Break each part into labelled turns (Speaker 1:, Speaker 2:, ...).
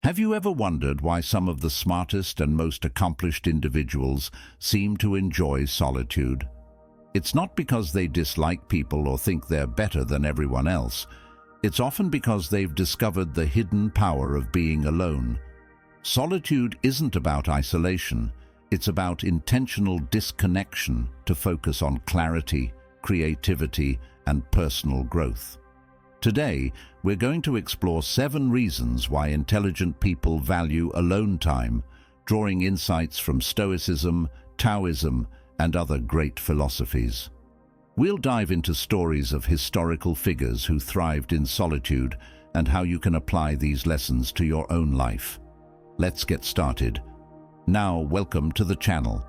Speaker 1: Have you ever wondered why some of the smartest and most accomplished individuals seem to enjoy solitude? It's not because they dislike people or think they're better than everyone else. It's often because they've discovered the hidden power of being alone. Solitude isn't about isolation. It's about intentional disconnection to focus on clarity, creativity, and personal growth. Today, we're going to explore 7 reasons why intelligent people value alone time, drawing insights from Stoicism, Taoism, and other great philosophies. We'll dive into stories of historical figures who thrived in solitude and how you can apply these lessons to your own life. Let's get started. Now, welcome to the channel.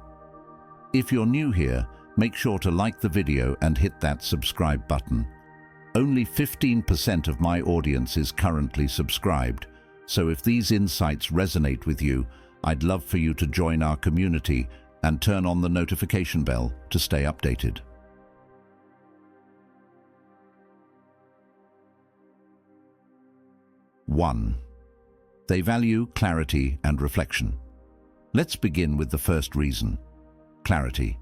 Speaker 1: If you're new here, make sure to like the video and hit that subscribe button. Only 15% of my audience is currently subscribed, so if these insights resonate with you, I'd love for you to join our community and turn on the notification bell to stay updated. 1. They value clarity and reflection. Let's begin with the first reason: clarity.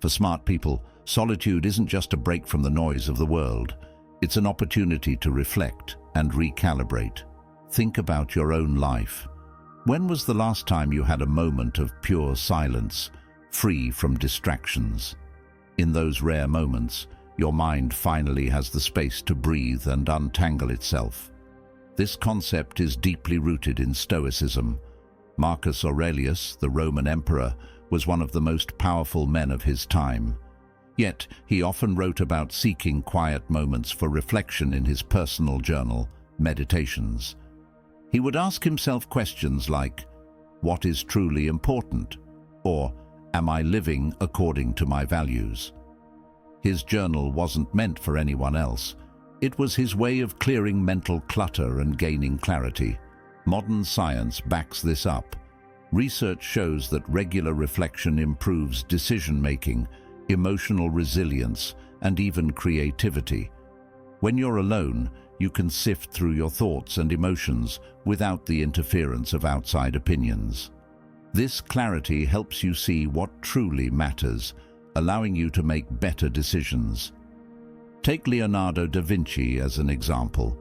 Speaker 1: For smart people, solitude isn't just a break from the noise of the world. It's an opportunity to reflect and recalibrate. Think about your own life. When was the last time you had a moment of pure silence, free from distractions? In those rare moments, your mind finally has the space to breathe and untangle itself. This concept is deeply rooted in Stoicism. Marcus Aurelius, the Roman emperor, was one of the most powerful men of his time. Yet, he often wrote about seeking quiet moments for reflection in his personal journal, Meditations. He would ask himself questions like, "What is truly important?" or "Am I living according to my values?" His journal wasn't meant for anyone else. It was his way of clearing mental clutter and gaining clarity. Modern science backs this up. Research shows that regular reflection improves decision-making, emotional resilience, and even creativity. When you're alone, you can sift through your thoughts and emotions without the interference of outside opinions. This clarity helps you see what truly matters, allowing you to make better decisions. Take Leonardo da Vinci as an example.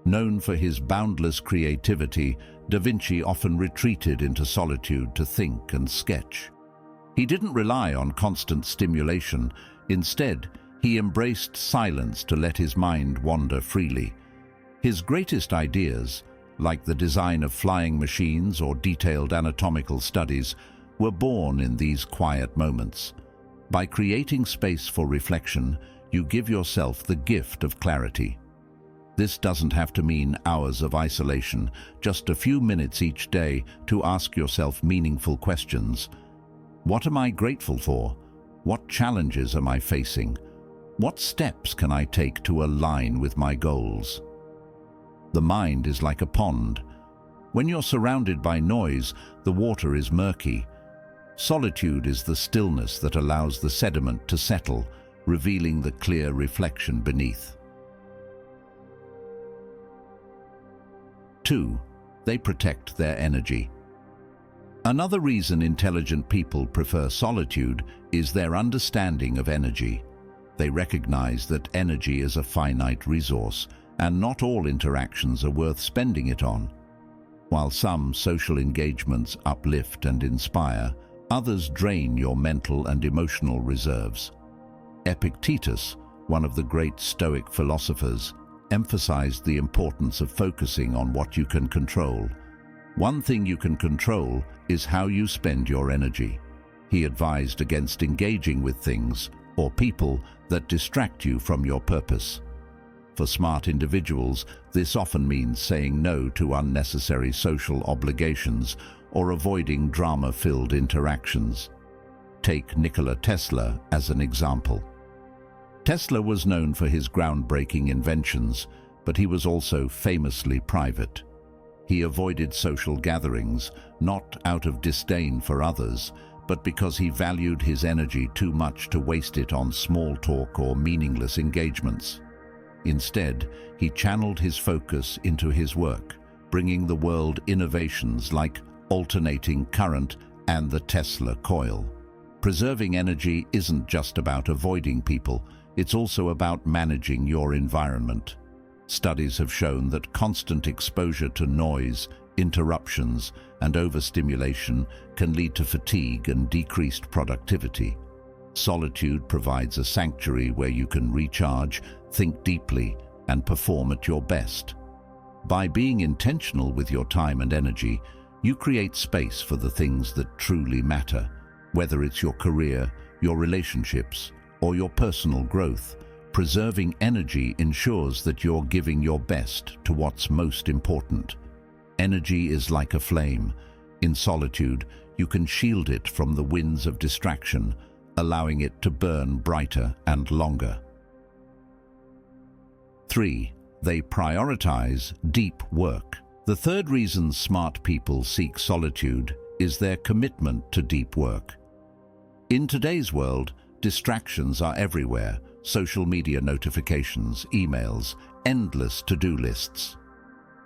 Speaker 1: Known for his boundless creativity, Da Vinci often retreated into solitude to think and sketch. He didn't rely on constant stimulation. Instead, he embraced silence to let his mind wander freely. His greatest ideas, like the design of flying machines or detailed anatomical studies, were born in these quiet moments. By creating space for reflection, you give yourself the gift of clarity. This doesn't have to mean hours of isolation, just a few minutes each day to ask yourself meaningful questions. What am I grateful for? What challenges am I facing? What steps can I take to align with my goals? The mind is like a pond. When you're surrounded by noise, the water is murky. Solitude is the stillness that allows the sediment to settle, revealing the clear reflection beneath. 2. They protect their energy. Another reason intelligent people prefer solitude is their understanding of energy. They recognize that energy is a finite resource, and not all interactions are worth spending it on. While some social engagements uplift and inspire, others drain your mental and emotional reserves. Epictetus, one of the great Stoic philosophers, emphasized the importance of focusing on what you can control. One thing you can control is how you spend your energy. He advised against engaging with things or people that distract you from your purpose. For smart individuals, this often means saying no to unnecessary social obligations or avoiding drama-filled interactions. Take Nikola Tesla as an example. Tesla was known for his groundbreaking inventions, but he was also famously private. He avoided social gatherings, not out of disdain for others, but because he valued his energy too much to waste it on small talk or meaningless engagements. Instead, he channeled his focus into his work, bringing the world innovations like alternating current and the Tesla coil. Preserving energy isn't just about avoiding people, it's also about managing your environment. Studies have shown that constant exposure to noise, interruptions, and overstimulation can lead to fatigue and decreased productivity. Solitude provides a sanctuary where you can recharge, think deeply, and perform at your best. By being intentional with your time and energy, you create space for the things that truly matter, whether it's your career, your relationships, or your personal growth. Preserving energy ensures that you're giving your best to what's most important. Energy is like a flame. In solitude, you can shield it from the winds of distraction, allowing it to burn brighter and longer. 3. They prioritize deep work. The third reason smart people seek solitude is their commitment to deep work. In today's world, distractions are everywhere: social media notifications, emails, endless to-do lists.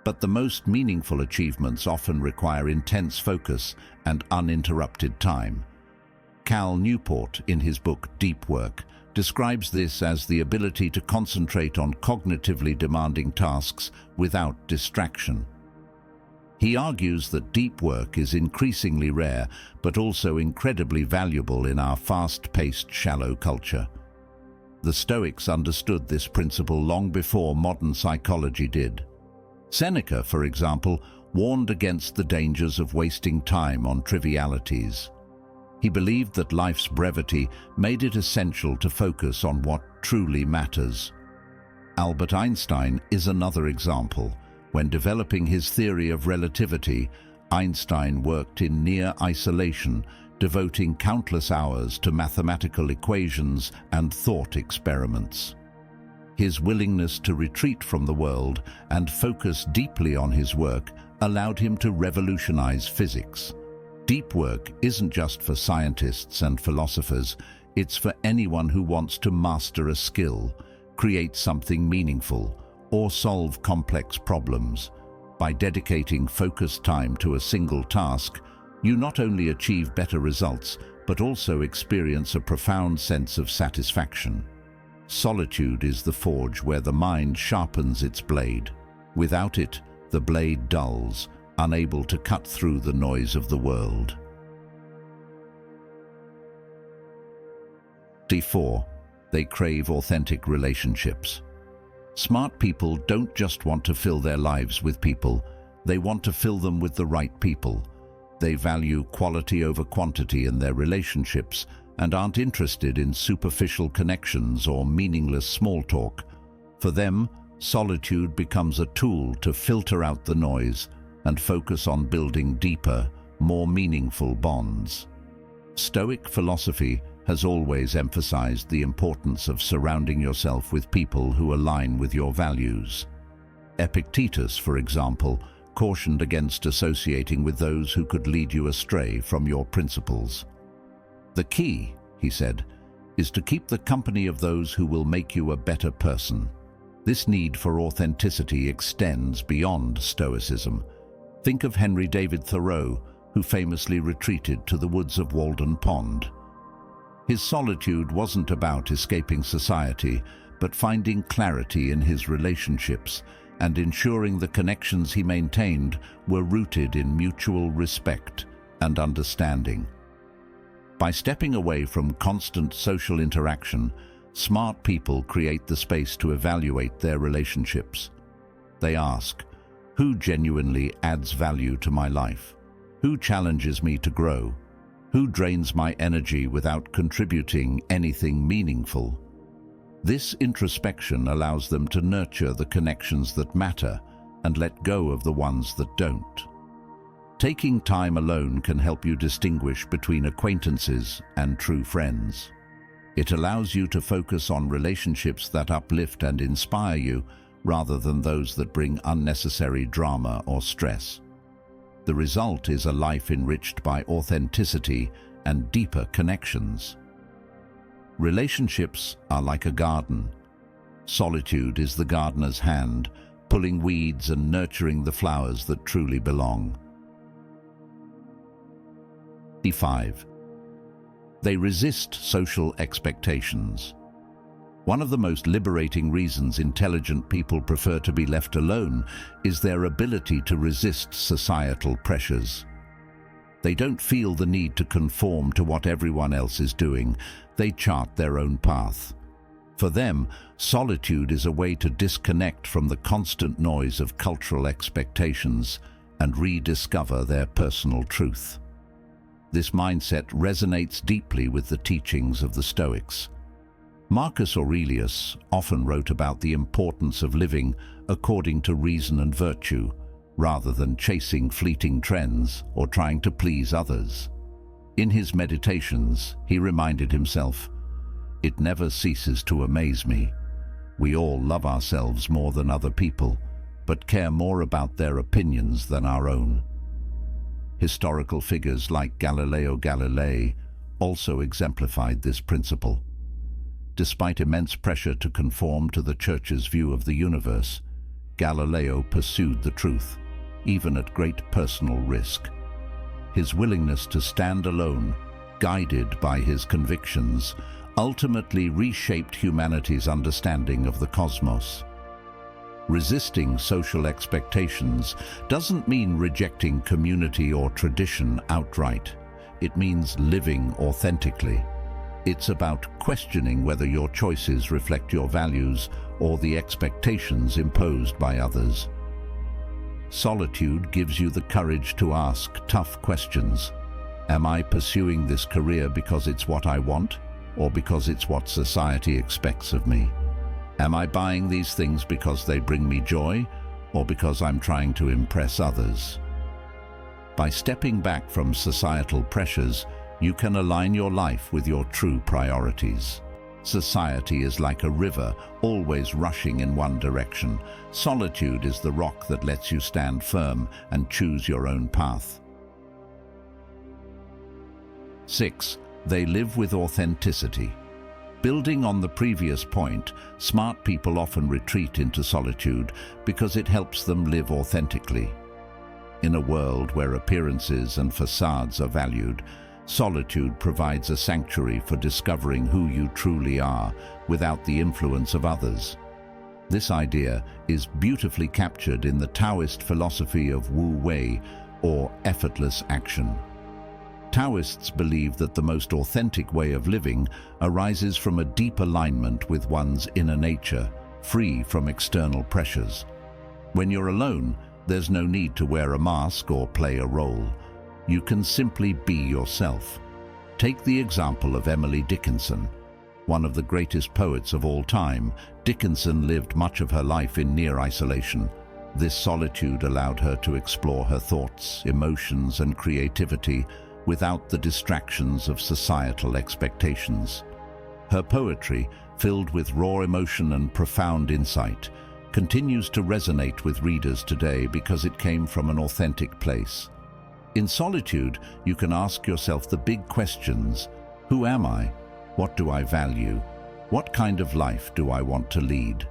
Speaker 1: But the most meaningful achievements often require intense focus and uninterrupted time. Cal Newport, in his book Deep Work, describes this as the ability to concentrate on cognitively demanding tasks without distraction. He argues that deep work is increasingly rare, but also incredibly valuable in our fast-paced, shallow culture. The Stoics understood this principle long before modern psychology did. Seneca, for example, warned against the dangers of wasting time on trivialities. He believed that life's brevity made it essential to focus on what truly matters. Albert Einstein is another example. When developing his theory of relativity, Einstein worked in near isolation, devoting countless hours to mathematical equations and thought experiments. His willingness to retreat from the world and focus deeply on his work allowed him to revolutionize physics. Deep work isn't just for scientists and philosophers, it's for anyone who wants to master a skill, create something meaningful, or solve complex problems. By dedicating focused time to a single task, you not only achieve better results, but also experience a profound sense of satisfaction. Solitude is the forge where the mind sharpens its blade. Without it, the blade dulls, unable to cut through the noise of the world. 4. They crave authentic relationships. Smart people don't just want to fill their lives with people, they want to fill them with the right people. They value quality over quantity in their relationships and aren't interested in superficial connections or meaningless small talk. For them, solitude becomes a tool to filter out the noise and focus on building deeper, more meaningful bonds. Stoic philosophy has always emphasized the importance of surrounding yourself with people who align with your values. Epictetus, for example, cautioned against associating with those who could lead you astray from your principles. The key, he said, is to keep the company of those who will make you a better person. This need for authenticity extends beyond Stoicism. Think of Henry David Thoreau, who famously retreated to the woods of Walden Pond. His solitude wasn't about escaping society, but finding clarity in his relationships and ensuring the connections he maintained were rooted in mutual respect and understanding. By stepping away from constant social interaction, smart people create the space to evaluate their relationships. They ask, who genuinely adds value to my life? Who challenges me to grow? Who drains my energy without contributing anything meaningful? This introspection allows them to nurture the connections that matter and let go of the ones that don't. Taking time alone can help you distinguish between acquaintances and true friends. It allows you to focus on relationships that uplift and inspire you rather than those that bring unnecessary drama or stress. The result is a life enriched by authenticity and deeper connections. Relationships are like a garden. Solitude is the gardener's hand, pulling weeds and nurturing the flowers that truly belong. 5. They resist social expectations. One of the most liberating reasons intelligent people prefer to be left alone is their ability to resist societal pressures. They don't feel the need to conform to what everyone else is doing. They chart their own path. For them, solitude is a way to disconnect from the constant noise of cultural expectations and rediscover their personal truth. This mindset resonates deeply with the teachings of the Stoics. Marcus Aurelius often wrote about the importance of living according to reason and virtue, rather than chasing fleeting trends or trying to please others. In his meditations, he reminded himself, "It never ceases to amaze me. We all love ourselves more than other people, but care more about their opinions than our own." Historical figures like Galileo Galilei also exemplified this principle. Despite immense pressure to conform to the Church's view of the universe, Galileo pursued the truth, even at great personal risk. His willingness to stand alone, guided by his convictions, ultimately reshaped humanity's understanding of the cosmos. Resisting social expectations doesn't mean rejecting community or tradition outright. It means living authentically. It's about questioning whether your choices reflect your values or the expectations imposed by others. Solitude gives you the courage to ask tough questions. Am I pursuing this career because it's what I want, or because it's what society expects of me? Am I buying these things because they bring me joy, or because I'm trying to impress others? By stepping back from societal pressures, you can align your life with your true priorities. Society is like a river, always rushing in one direction. Solitude is the rock that lets you stand firm and choose your own path. 6. They live with authenticity. Building on the previous point, smart people often retreat into solitude because it helps them live authentically. In a world where appearances and facades are valued, solitude provides a sanctuary for discovering who you truly are without the influence of others. This idea is beautifully captured in the Taoist philosophy of Wu Wei, or effortless action. Taoists believe that the most authentic way of living arises from a deep alignment with one's inner nature, free from external pressures. When you're alone, there's no need to wear a mask or play a role. You can simply be yourself. Take the example of Emily Dickinson. One of the greatest poets of all time, Dickinson lived much of her life in near isolation. This solitude allowed her to explore her thoughts, emotions, and creativity without the distractions of societal expectations. Her poetry, filled with raw emotion and profound insight, continues to resonate with readers today because it came from an authentic place. In solitude, you can ask yourself the big questions: who am I? What do I value? What kind of life do I want to lead?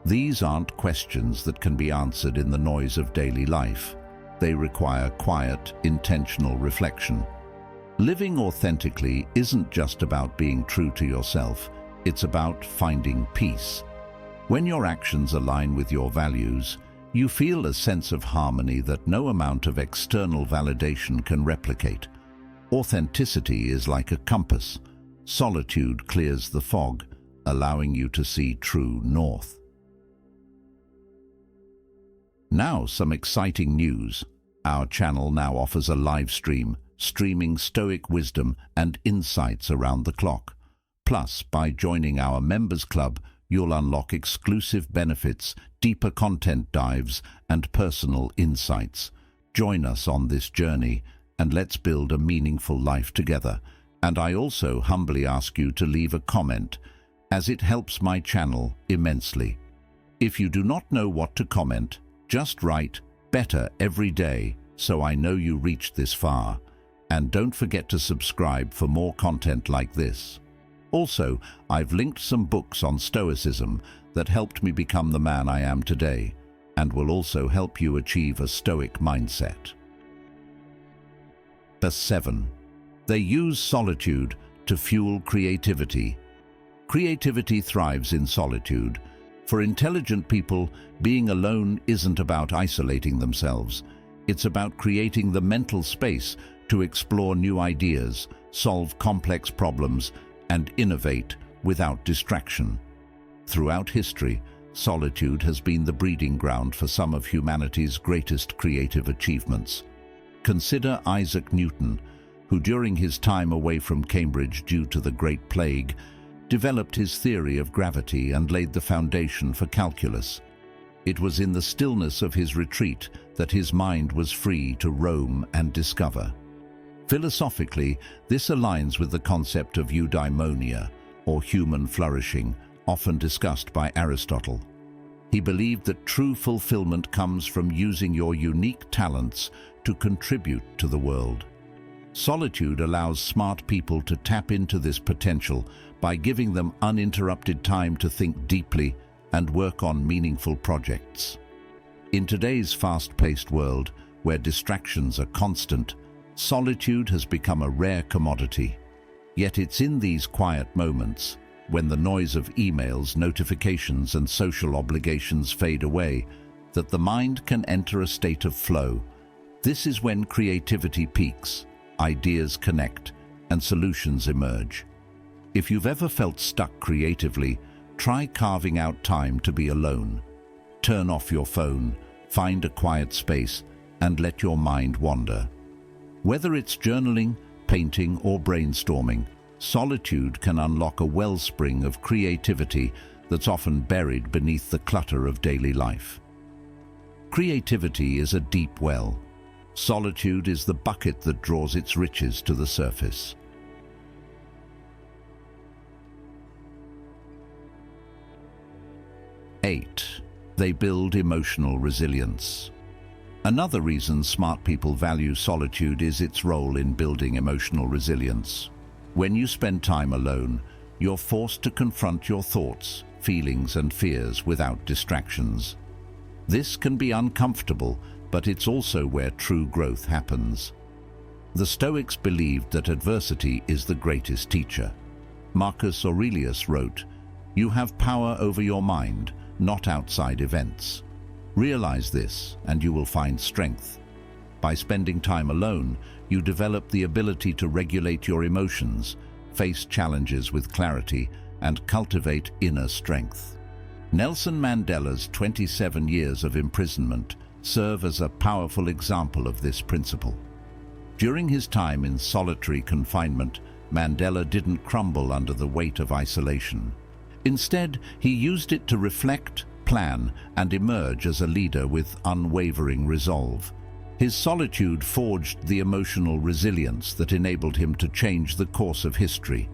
Speaker 1: These aren't questions that can be answered in the noise of daily life. They require quiet, intentional reflection. Living authentically isn't just about being true to yourself, it's about finding peace. When your actions align with your values, you feel a sense of harmony that no amount of external validation can replicate. Authenticity is like a compass. Solitude clears the fog, allowing you to see true north. Now, some exciting news. Our channel now offers a live stream, streaming Stoic wisdom and insights around the clock. Plus, by joining our members club, you'll unlock exclusive benefits, deeper content dives, and personal insights. Join us on this journey, and let's build a meaningful life together. And I also humbly ask you to leave a comment, as it helps my channel immensely. If you do not know what to comment, just write "better" every day so I know you reached this far. And don't forget to subscribe for more content like this. Also, I've linked some books on Stoicism that helped me become the man I am today. and will also help you achieve a Stoic mindset. 7. They use solitude to fuel creativity. Creativity thrives in solitude. For intelligent people, being alone isn't about isolating themselves. It's about creating the mental space to explore new ideas, solve complex problems, and innovate without distraction. Throughout history, solitude has been the breeding ground for some of humanity's greatest creative achievements. Consider Isaac Newton, who during his time away from Cambridge due to the Great Plague, developed his theory of gravity and laid the foundation for calculus. It was in the stillness of his retreat that his mind was free to roam and discover. Philosophically, this aligns with the concept of eudaimonia, or human flourishing, often discussed by Aristotle. He believed that true fulfillment comes from using your unique talents to contribute to the world. Solitude allows smart people to tap into this potential by giving them uninterrupted time to think deeply and work on meaningful projects. In today's fast-paced world, where distractions are constant, solitude has become a rare commodity. Yet it's in these quiet moments, when the noise of emails, notifications, and social obligations fade away, that the mind can enter a state of flow. This is when creativity peaks, ideas connect, and solutions emerge. If you've ever felt stuck creatively, try carving out time to be alone. Turn off your phone, find a quiet space, and let your mind wander. Whether it's journaling, painting, or brainstorming, solitude can unlock a wellspring of creativity that's often buried beneath the clutter of daily life. Creativity is a deep well. Solitude is the bucket that draws its riches to the surface. 8. They build emotional resilience. Another reason smart people value solitude is its role in building emotional resilience. When you spend time alone, you're forced to confront your thoughts, feelings, and fears without distractions. This can be uncomfortable, but it's also where true growth happens. The Stoics believed that adversity is the greatest teacher. Marcus Aurelius wrote, "You have power over your mind, not outside events. Realize this, and you will find strength." By spending time alone, you develop the ability to regulate your emotions, face challenges with clarity, and cultivate inner strength. Nelson Mandela's 27 years of imprisonment serve as a powerful example of this principle. During his time in solitary confinement, Mandela didn't crumble under the weight of isolation. Instead, he used it to reflect, plan, and emerge as a leader with unwavering resolve. His solitude forged the emotional resilience that enabled him to change the course of history.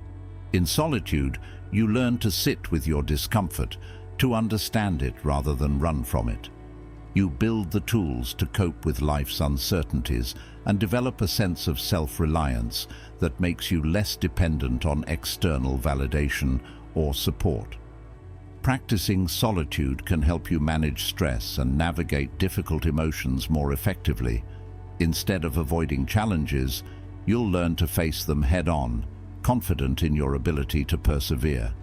Speaker 1: In solitude, you learn to sit with your discomfort, to understand it rather than run from it. You build the tools to cope with life's uncertainties and develop a sense of self-reliance that makes you less dependent on external validation or support. Practicing solitude can help you manage stress and navigate difficult emotions more effectively. Instead of avoiding challenges, you'll learn to face them head-on, confident in your ability to persevere.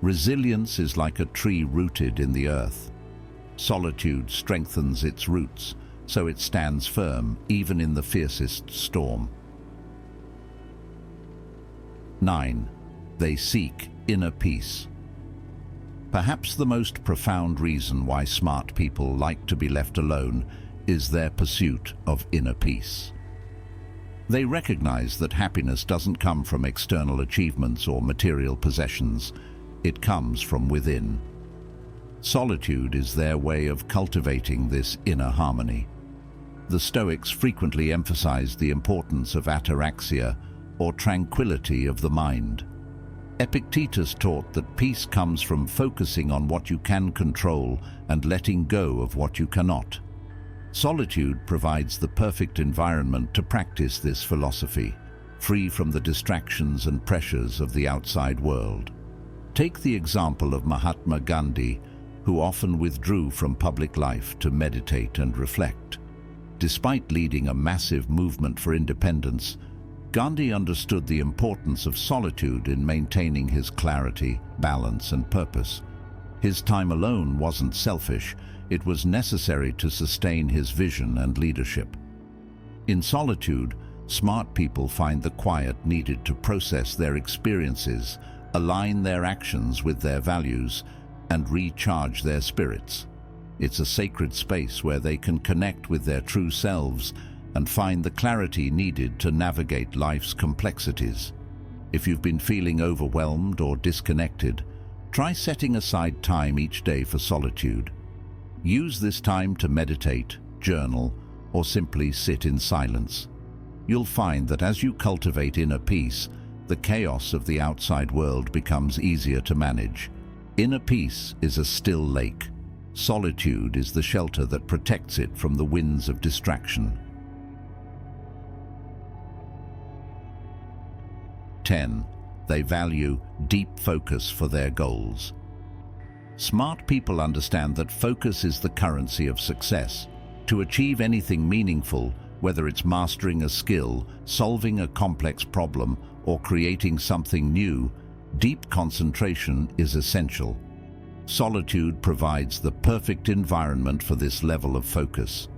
Speaker 1: Resilience is like a tree rooted in the earth. Solitude strengthens its roots, so it stands firm even in the fiercest storm. 9. They seek inner peace. Perhaps the most profound reason why smart people like to be left alone is their pursuit of inner peace. They recognize that happiness doesn't come from external achievements or material possessions. It comes from within. Solitude is their way of cultivating this inner harmony. The Stoics frequently emphasized the importance of ataraxia, or tranquility of the mind. Epictetus taught that peace comes from focusing on what you can control and letting go of what you cannot. Solitude provides the perfect environment to practice this philosophy, free from the distractions and pressures of the outside world. Take the example of Mahatma Gandhi, who often withdrew from public life to meditate and reflect. Despite leading a massive movement for independence, Gandhi understood the importance of solitude in maintaining his clarity, balance, and purpose. His time alone wasn't selfish, it was necessary to sustain his vision and leadership. In solitude, smart people find the quiet needed to process their experiences, align their actions with their values, and recharge their spirits. It's a sacred space where they can connect with their true selves and find the clarity needed to navigate life's complexities. If you've been feeling overwhelmed or disconnected, try setting aside time each day for solitude. Use this time to meditate, journal, or simply sit in silence. You'll find that as you cultivate inner peace, the chaos of the outside world becomes easier to manage. Inner peace is a still lake. Solitude is the shelter that protects it from the winds of distraction. 10. They value deep focus for their goals. Smart people understand that focus is the currency of success. To achieve anything meaningful, whether it's mastering a skill, solving a complex problem, or creating something new, deep concentration is essential. Solitude provides the perfect environment for this level of focus.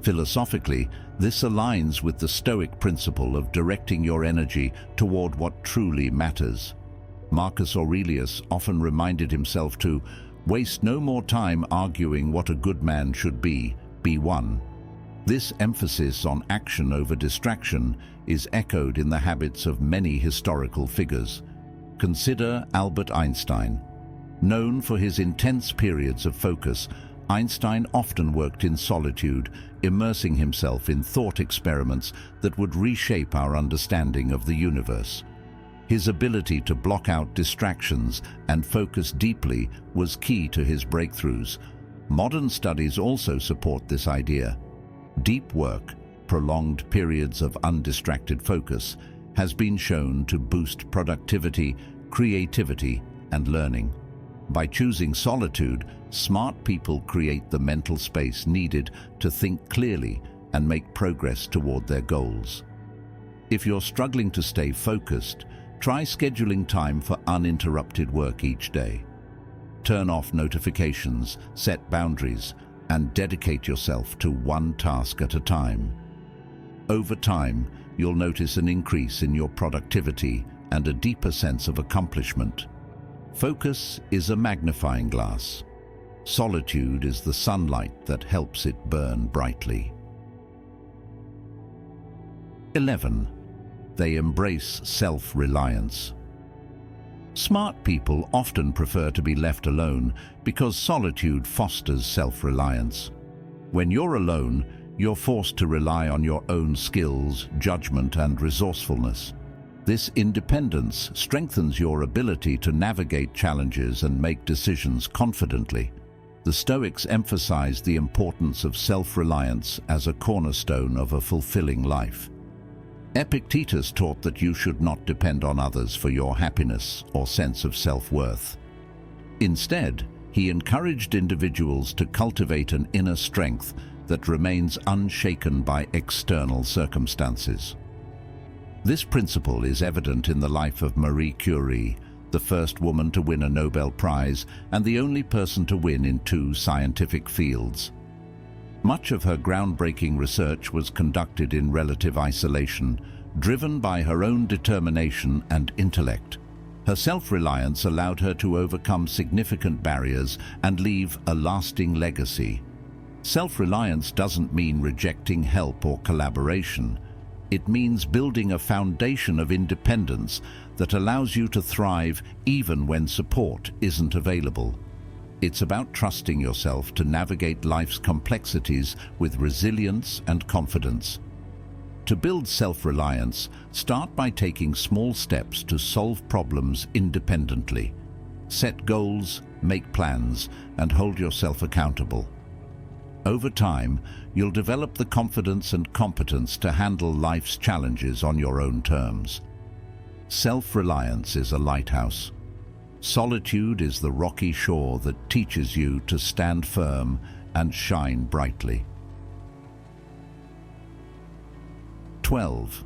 Speaker 1: Philosophically, this aligns with the Stoic principle of directing your energy toward what truly matters. Marcus Aurelius often reminded himself to waste no more time arguing what a good man should be one. This emphasis on action over distraction is echoed in the habits of many historical figures. Consider Albert Einstein. Known for his intense periods of focus, Einstein often worked in solitude, immersing himself in thought experiments that would reshape our understanding of the universe. His ability to block out distractions and focus deeply was key to his breakthroughs. Modern studies also support this idea. Deep work, prolonged periods of undistracted focus, has been shown to boost productivity, creativity, and learning. By choosing solitude, smart people create the mental space needed to think clearly and make progress toward their goals. If you're struggling to stay focused, try scheduling time for uninterrupted work each day. Turn off notifications, set boundaries, and dedicate yourself to one task at a time. Over time, you'll notice an increase in your productivity and a deeper sense of accomplishment. Focus is a magnifying glass. Solitude is the sunlight that helps it burn brightly. 11. They embrace self-reliance. Smart people often prefer to be left alone because solitude fosters self-reliance. When you're alone, you're forced to rely on your own skills, judgment, and resourcefulness. This independence strengthens your ability to navigate challenges and make decisions confidently. The Stoics emphasize the importance of self-reliance as a cornerstone of a fulfilling life. Epictetus taught that you should not depend on others for your happiness or sense of self-worth. Instead, he encouraged individuals to cultivate an inner strength that remains unshaken by external circumstances. This principle is evident in the life of Marie Curie, the first woman to win a Nobel Prize and the only person to win in 2 scientific fields. Much of her groundbreaking research was conducted in relative isolation, driven by her own determination and intellect. Her self-reliance allowed her to overcome significant barriers and leave a lasting legacy. Self-reliance doesn't mean rejecting help or collaboration. It means building a foundation of independence that allows you to thrive even when support isn't available. It's about trusting yourself to navigate life's complexities with resilience and confidence. To build self-reliance, start by taking small steps to solve problems independently. Set goals, make plans, and hold yourself accountable. Over time, you'll develop the confidence and competence to handle life's challenges on your own terms. Self-reliance is a lighthouse. Solitude is the rocky shore that teaches you to stand firm and shine brightly. 12.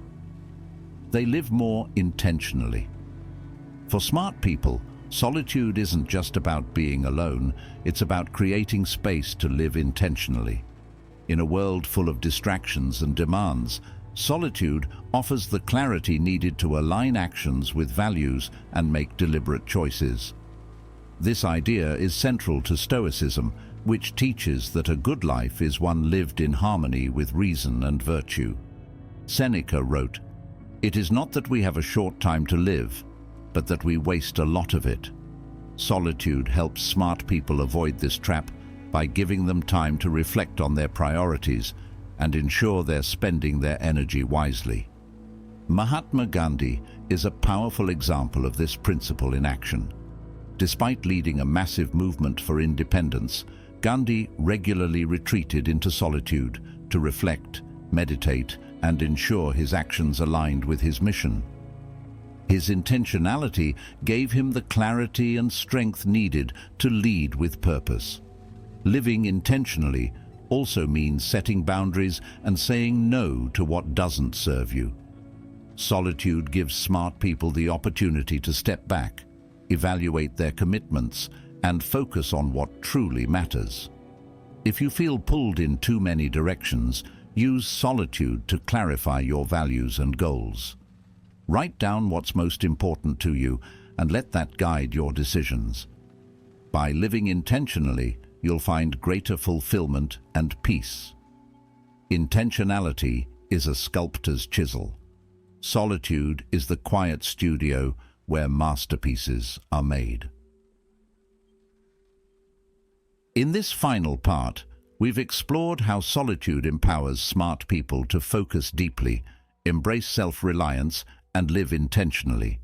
Speaker 1: They live more intentionally. For smart people, solitude isn't just about being alone, it's about creating space to live intentionally. In a world full of distractions and demands, solitude offers the clarity needed to align actions with values and make deliberate choices. This idea is central to Stoicism, which teaches that a good life is one lived in harmony with reason and virtue. Seneca wrote, "It is not that we have a short time to live, but that we waste a lot of it." Solitude helps smart people avoid this trap by giving them time to reflect on their priorities and ensure they're spending their energy wisely. Mahatma Gandhi is a powerful example of this principle in action. Despite leading a massive movement for independence, Gandhi regularly retreated into solitude to reflect, meditate, and ensure his actions aligned with his mission. His intentionality gave him the clarity and strength needed to lead with purpose. Living intentionally also means setting boundaries and saying no to what doesn't serve you. Solitude gives smart people the opportunity to step back, evaluate their commitments, and focus on what truly matters. If you feel pulled in too many directions, use solitude to clarify your values and goals. Write down what's most important to you and let that guide your decisions. By living intentionally, you'll find greater fulfillment and peace. Intentionality is a sculptor's chisel. Solitude is the quiet studio where masterpieces are made. In this final part, we've explored how solitude empowers smart people to focus deeply, embrace self-reliance, and live intentionally.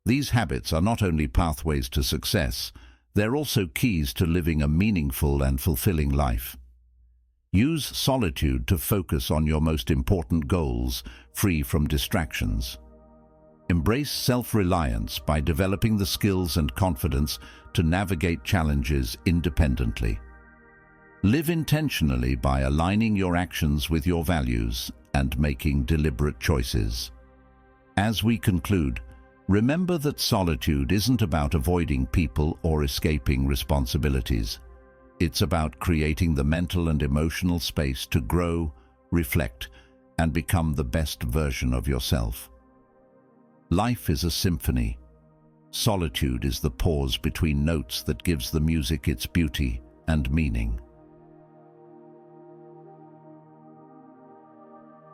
Speaker 1: These habits are not only pathways to success, they're also keys to living a meaningful and fulfilling life. Use solitude to focus on your most important goals, free from distractions. Embrace self-reliance by developing the skills and confidence to navigate challenges independently. Live intentionally by aligning your actions with your values and making deliberate choices. As we conclude, remember that solitude isn't about avoiding people or escaping responsibilities. It's about creating the mental and emotional space to grow, reflect, and become the best version of yourself. Life is a symphony. Solitude is the pause between notes that gives the music its beauty and meaning.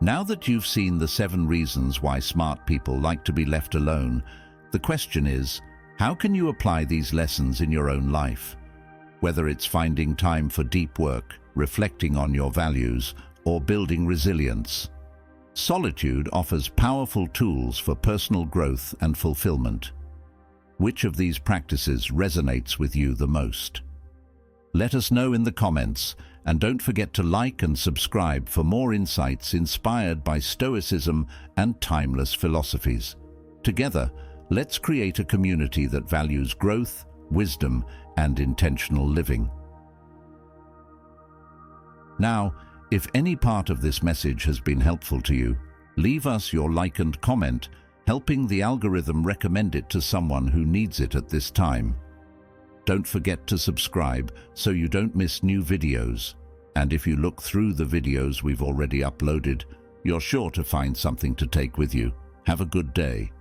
Speaker 1: Now that you've seen the 7 reasons why smart people like to be left alone, the question is, how can you apply these lessons in your own life? Whether it's finding time for deep work, reflecting on your values, or building resilience, solitude offers powerful tools for personal growth and fulfillment. Which of these practices resonates with you the most? Let us know in the comments, and don't forget to like and subscribe for more insights inspired by Stoicism and timeless philosophies. Together, let's create a community that values growth, wisdom, and intentional living. Now, if any part of this message has been helpful to you, leave us your like and comment, helping the algorithm recommend it to someone who needs it at this time. Don't forget to subscribe so you don't miss new videos. And if you look through the videos we've already uploaded, you're sure to find something to take with you. Have a good day.